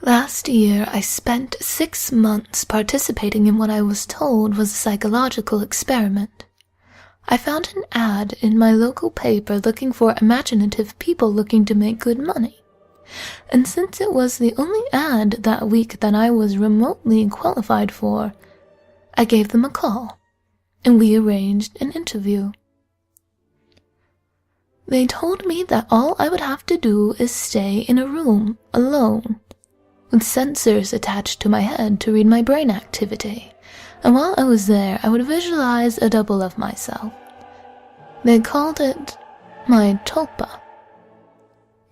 Last year, I spent 6 months participating in what I was told was a psychological experiment. I found an ad in my local paper looking for imaginative people looking to make good money. And since it was the only ad that week that I was remotely qualified for, I gave them a call, and we arranged an interview. They told me that all I would have to do is stay in a room alone, with sensors attached to my head to read my brain activity, and while I was there, I would visualize a double of myself. They called it my tulpa.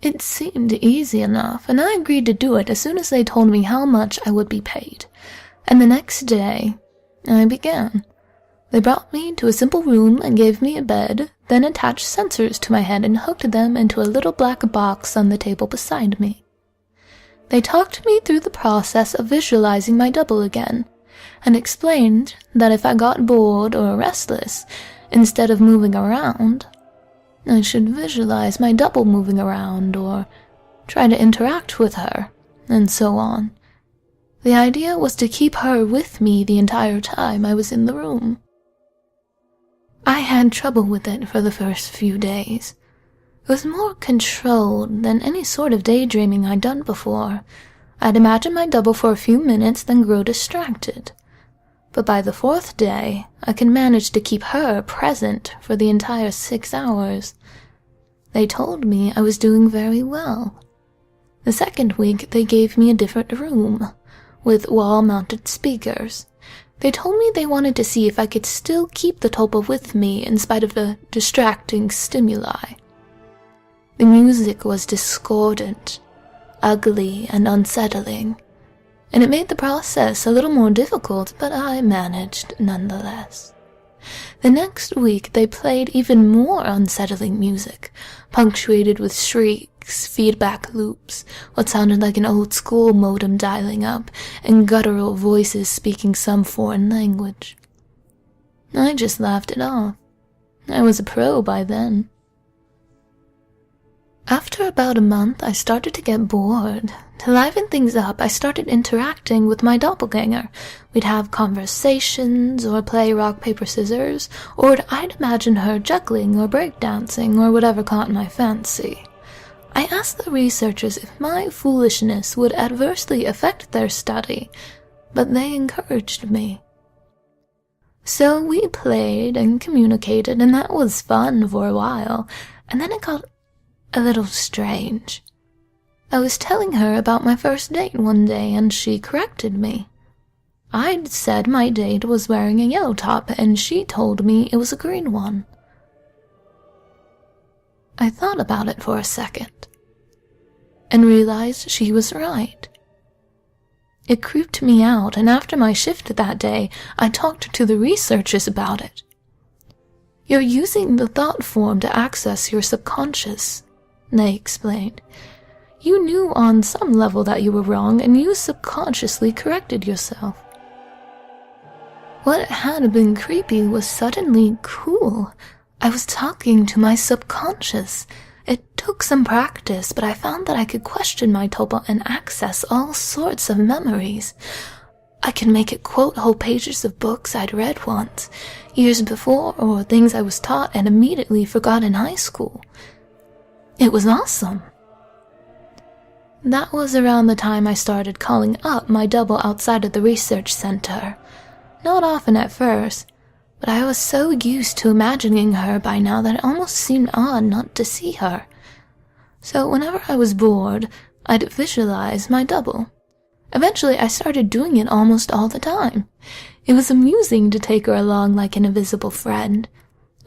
It seemed easy enough, and I agreed to do it as soon as they told me how much I would be paid. And the next day, I began. They brought me to a simple room and gave me a bed, then attached sensors to my head and hooked them into a little black box on the table beside me. They talked me through the process of visualizing my double again, and explained that if I got bored or restless, instead of moving around, I should visualize my double moving around or try to interact with her, and so on. The idea was to keep her with me the entire time I was in the room. I had trouble with it for the first few days. It was more controlled than any sort of daydreaming I'd done before. I'd imagine my double for a few minutes, then grow distracted. But by the 4th day, I could manage to keep her present for the entire 6 hours. They told me I was doing very well. The 2nd week, they gave me a different room, with wall-mounted speakers. They told me they wanted to see if I could still keep the tulpa with me in spite of the distracting stimuli. The music was discordant, ugly, and unsettling, and it made the process a little more difficult, but I managed nonetheless. The next week they played even more unsettling music, punctuated with shrieks, feedback loops, what sounded like an old-school modem dialing up, and guttural voices speaking some foreign language. I just laughed it off. I was a pro by then. After about a month, I started to get bored. To liven things up, I started interacting with my doppelganger. We'd have conversations, or play rock, paper, scissors, or I'd imagine her juggling or breakdancing, or whatever caught my fancy. I asked the researchers if my foolishness would adversely affect their study, but they encouraged me. So we played and communicated, and that was fun for a while, and then it got a little strange. I was telling her about my first date one day, and she corrected me. I'd said my date was wearing a yellow top, and she told me it was a green one. I thought about it for a second, and realized she was right. It creeped me out, and after my shift that day, I talked to the researchers about it. You're using the thought form to access your subconscious, they explained. You knew on some level that you were wrong, and you subconsciously corrected yourself. What had been creepy was suddenly cool. I was talking to my subconscious. It took some practice, but I found that I could question my tulpa and access all sorts of memories. I could make it quote whole pages of books I'd read once, years before, or things I was taught and immediately forgot in high school. It was awesome. That was around the time I started calling up my double outside of the research center. Not often at first, but I was so used to imagining her by now that it almost seemed odd not to see her. So whenever I was bored, I'd visualize my double. Eventually, I started doing it almost all the time. It was amusing to take her along like an invisible friend.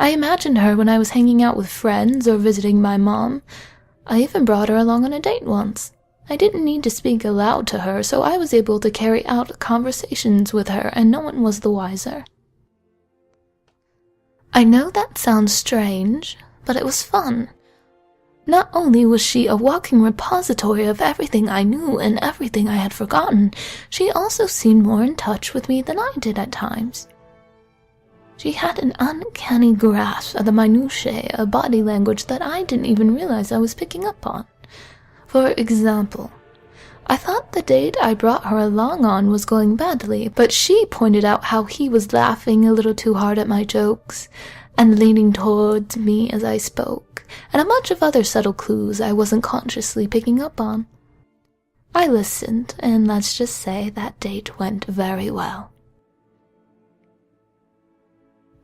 I imagined her when I was hanging out with friends or visiting my mom. I even brought her along on a date once. I didn't need to speak aloud to her, so I was able to carry out conversations with her, and no one was the wiser. I know that sounds strange, but it was fun. Not only was she a walking repository of everything I knew and everything I had forgotten, she also seemed more in touch with me than I did at times. She had an uncanny grasp of the minutiae of body language that I didn't even realize I was picking up on. For example, I thought the date I brought her along on was going badly, but she pointed out how he was laughing a little too hard at my jokes and leaning towards me as I spoke, and a bunch of other subtle clues I wasn't consciously picking up on. I listened, and let's just say that date went very well.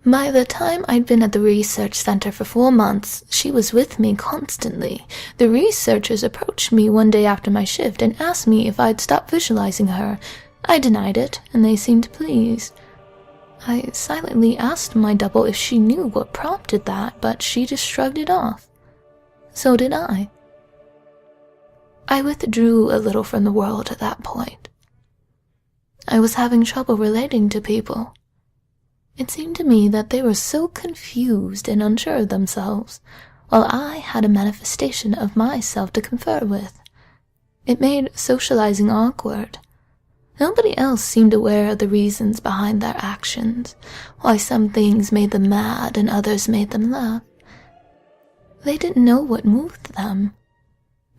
By the time I'd been at the research center for 4 months, she was with me constantly. The researchers approached me one day after my shift and asked me if I'd stop visualizing her. I denied it, and they seemed pleased. I silently asked my double if she knew what prompted that, but she just shrugged it off. So did I. I withdrew a little from the world at that point. I was having trouble relating to people. It seemed to me that they were so confused and unsure of themselves, while I had a manifestation of myself to confer with. It made socializing awkward. Nobody else seemed aware of the reasons behind their actions, why some things made them mad and others made them laugh. They didn't know what moved them.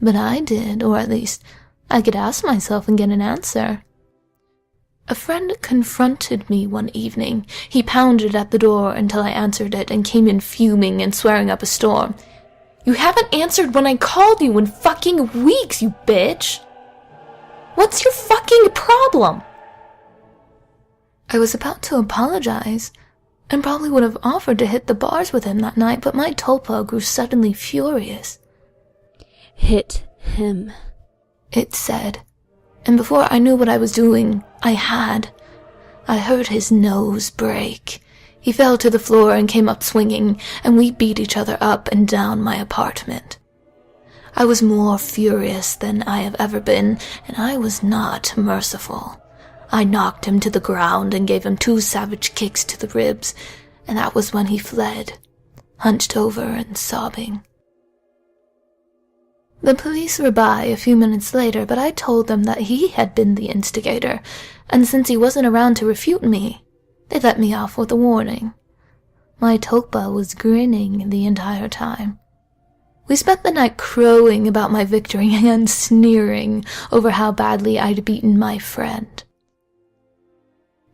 But I did, or at least I could ask myself and get an answer. A friend confronted me one evening. He pounded at the door until I answered it and came in fuming and swearing up a storm. "You haven't answered when I called you in fucking weeks, you bitch! What's your fucking problem?" I was about to apologize, and probably would have offered to hit the bars with him that night, but my tulpa grew suddenly furious. "Hit him," it said, and before I knew what I was doing, I had. I heard his nose break. He fell to the floor and came up swinging, and we beat each other up and down my apartment. I was more furious than I have ever been, and I was not merciful. I knocked him to the ground and gave him 2 savage kicks to the ribs, and that was when he fled, hunched over and sobbing. The police were by a few minutes later, but I told them that he had been the instigator, and since he wasn't around to refute me, they let me off with a warning. My tulpa was grinning the entire time. We spent the night crowing about my victory and sneering over how badly I'd beaten my friend.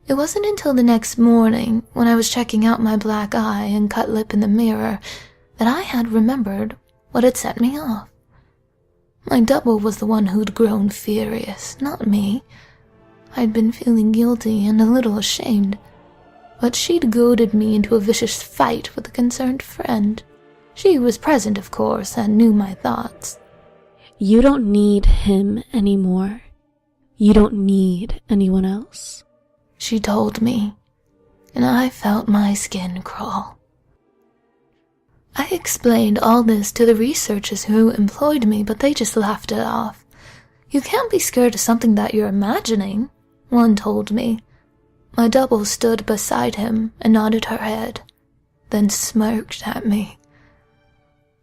It wasn't until the next morning, when I was checking out my black eye and cut lip in the mirror, that I had remembered what had set me off. My double was the one who'd grown furious, not me. I'd been feeling guilty and a little ashamed, but she'd goaded me into a vicious fight with a concerned friend. She was present, of course, and knew my thoughts. "You don't need him anymore. You don't need anyone else," she told me, and I felt my skin crawl. I explained all this to the researchers who employed me, but they just laughed it off. "You can't be scared of something that you're imagining," one told me. My double stood beside him and nodded her head, then smirked at me.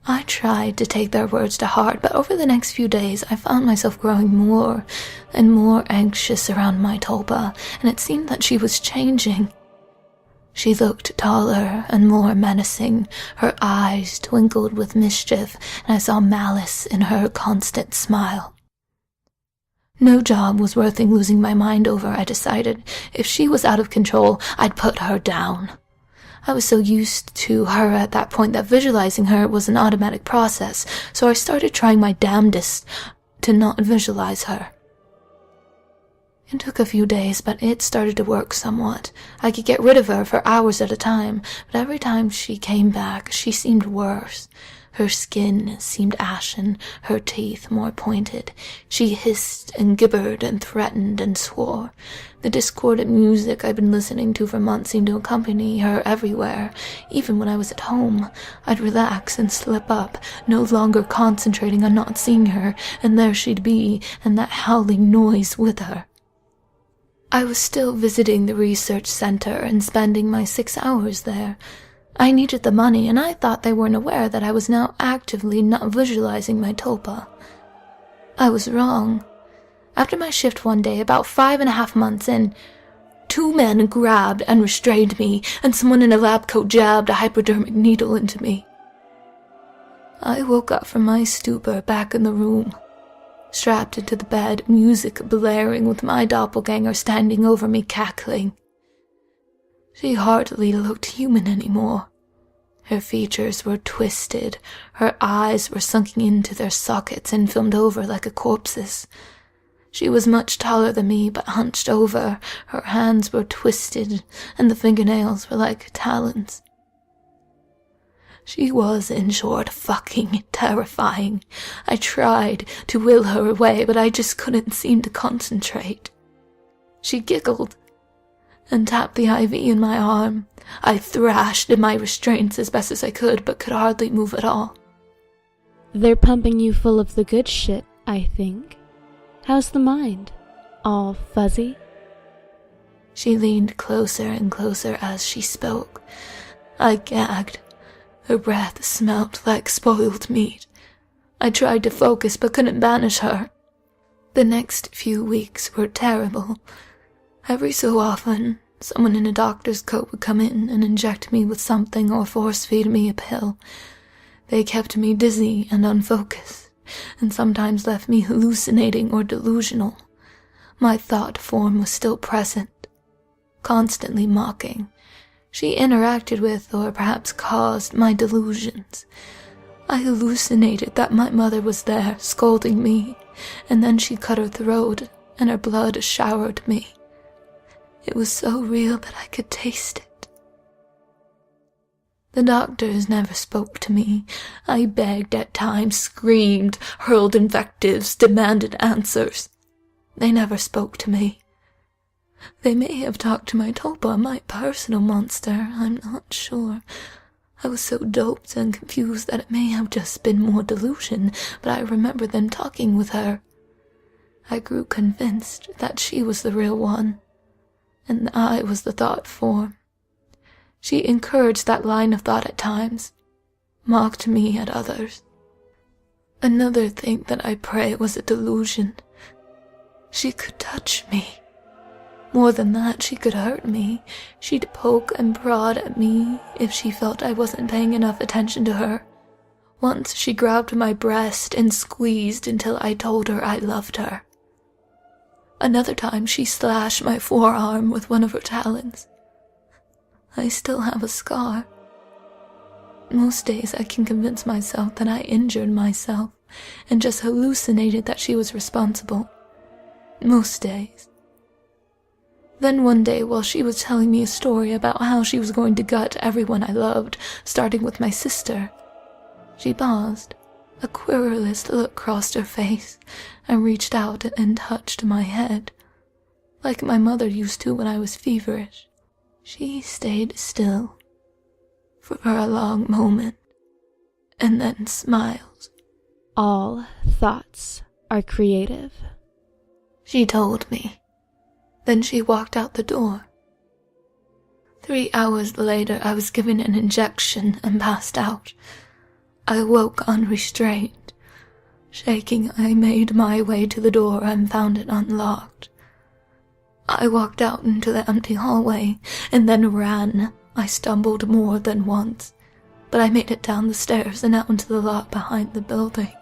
I tried to take their words to heart, but over the next few days I found myself growing more and more anxious around my tulpa, and it seemed that she was changing. She looked taller and more menacing. Her eyes twinkled with mischief, and I saw malice in her constant smile. No job was worth losing my mind over, I decided. If she was out of control, I'd put her down. I was so used to her at that point that visualizing her was an automatic process, so I started trying my damnedest to not visualize her. It took a few days, but it started to work somewhat. I could get rid of her for hours at a time, but every time she came back, she seemed worse. Her skin seemed ashen, her teeth more pointed. She hissed and gibbered and threatened and swore. The discordant music I'd been listening to for months seemed to accompany her everywhere. Even when I was at home, I'd relax and slip up, no longer concentrating on not seeing her, and there she'd be, and that howling noise with her. I was still visiting the research center and spending my 6 hours there. I needed the money, and I thought they weren't aware that I was now actively not visualizing my tulpa. I was wrong. After my shift one day, about 5.5 months in, 2 men grabbed and restrained me, and someone in a lab coat jabbed a hypodermic needle into me. I woke up from my stupor back in the room. strapped into the bed, music blaring with my doppelganger standing over me cackling. She hardly looked human anymore. Her features were twisted, her eyes were sunken into their sockets and filmed over like a corpse's. She was much taller than me, but hunched over, her hands were twisted, and the fingernails were like talons. She was, in short, fucking terrifying. I tried to will her away, but I just couldn't seem to concentrate. She giggled and tapped the IV in my arm. I thrashed at my restraints as best as I could, but could hardly move at all. They're pumping you full of the good shit, I think. How's the mind? All fuzzy? She leaned closer and closer as she spoke. I gagged. Her breath smelt like spoiled meat. I tried to focus but couldn't banish her. The next few weeks were terrible. Every so often, someone in a doctor's coat would come in and inject me with something or force-feed me a pill. They kept me dizzy and unfocused, and sometimes left me hallucinating or delusional. My thought form was still present, constantly mocking. She interacted with, or perhaps caused, my delusions. I hallucinated that my mother was there, scolding me, and then she cut her throat, and her blood showered me. It was so real that I could taste it. The doctors never spoke to me. I begged at times, screamed, hurled invectives, demanded answers. They never spoke to me. They may have talked to my Tulpa, my personal monster, I'm not sure. I was so doped and confused that it may have just been more delusion, but I remember them talking with her. I grew convinced that she was the real one, and I was the thought form. She encouraged that line of thought at times, mocked me at others. Another thing that I pray was a delusion. She could touch me. More than that, she could hurt me. She'd poke and prod at me if she felt I wasn't paying enough attention to her. Once she grabbed my breast and squeezed until I told her I loved her. Another time she slashed my forearm with one of her talons. I still have a scar. Most days I can convince myself that I injured myself and just hallucinated that she was responsible. Most days. Then one day, while she was telling me a story about how she was going to gut everyone I loved, starting with my sister, she paused. A querulous look crossed her face and reached out and touched my head, like my mother used to when I was feverish. She stayed still for a long moment and then smiled. All thoughts are creative, she told me. Then she walked out the door. 3 hours later, I was given an injection and passed out. I woke unrestrained. Shaking, I made my way to the door and found it unlocked. I walked out into the empty hallway and then ran. I stumbled more than once, but I made it down the stairs and out into the lot behind the building.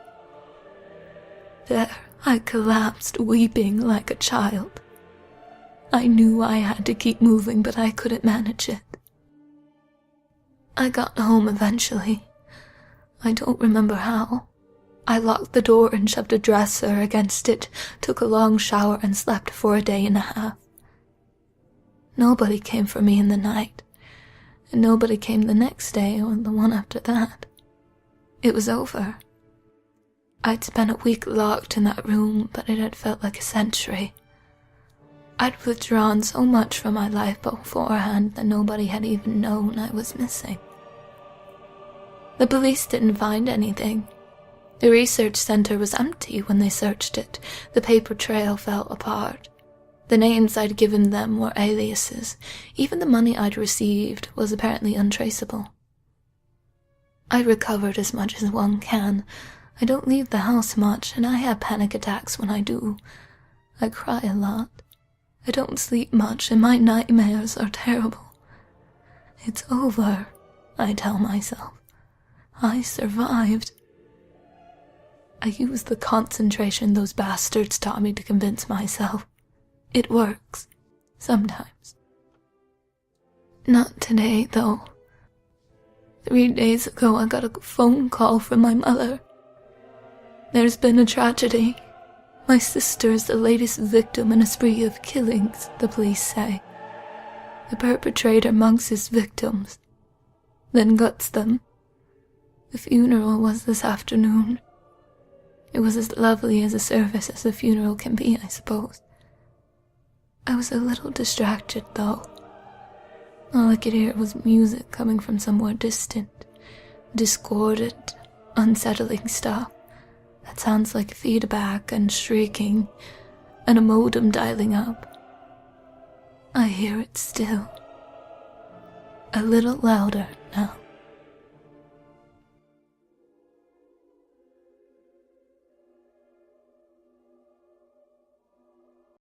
There, I collapsed, weeping like a child. I knew I had to keep moving, but I couldn't manage it. I got home eventually. I don't remember how. I locked the door and shoved a dresser against it, took a long shower, and slept for a day and a half. Nobody came for me in the night, and nobody came the next day or the one after that. It was over. I'd spent a week locked in that room, but it had felt like a century. I'd withdrawn so much from my life beforehand that nobody had even known I was missing. The police didn't find anything. The research center was empty when they searched it. The paper trail fell apart. The names I'd given them were aliases. Even the money I'd received was apparently untraceable. I recovered as much as one can. I don't leave the house much, and I have panic attacks when I do. I cry a lot. I don't sleep much, and my nightmares are terrible. It's over, I tell myself. I survived. I use the concentration those bastards taught me to convince myself. It works. Sometimes. Not today, though. 3 days ago, I got a phone call from my mother. There's been a tragedy. My sister is the latest victim in a spree of killings, the police say. The perpetrator mugs his victims, then guts them. The funeral was this afternoon. It was as lovely as a service as a funeral can be, I suppose. I was a little distracted, though. All I could hear was music coming from somewhere distant, discordant, unsettling stuff that sounds like feedback and shrieking, and a modem dialing up. I hear it still. A little louder now.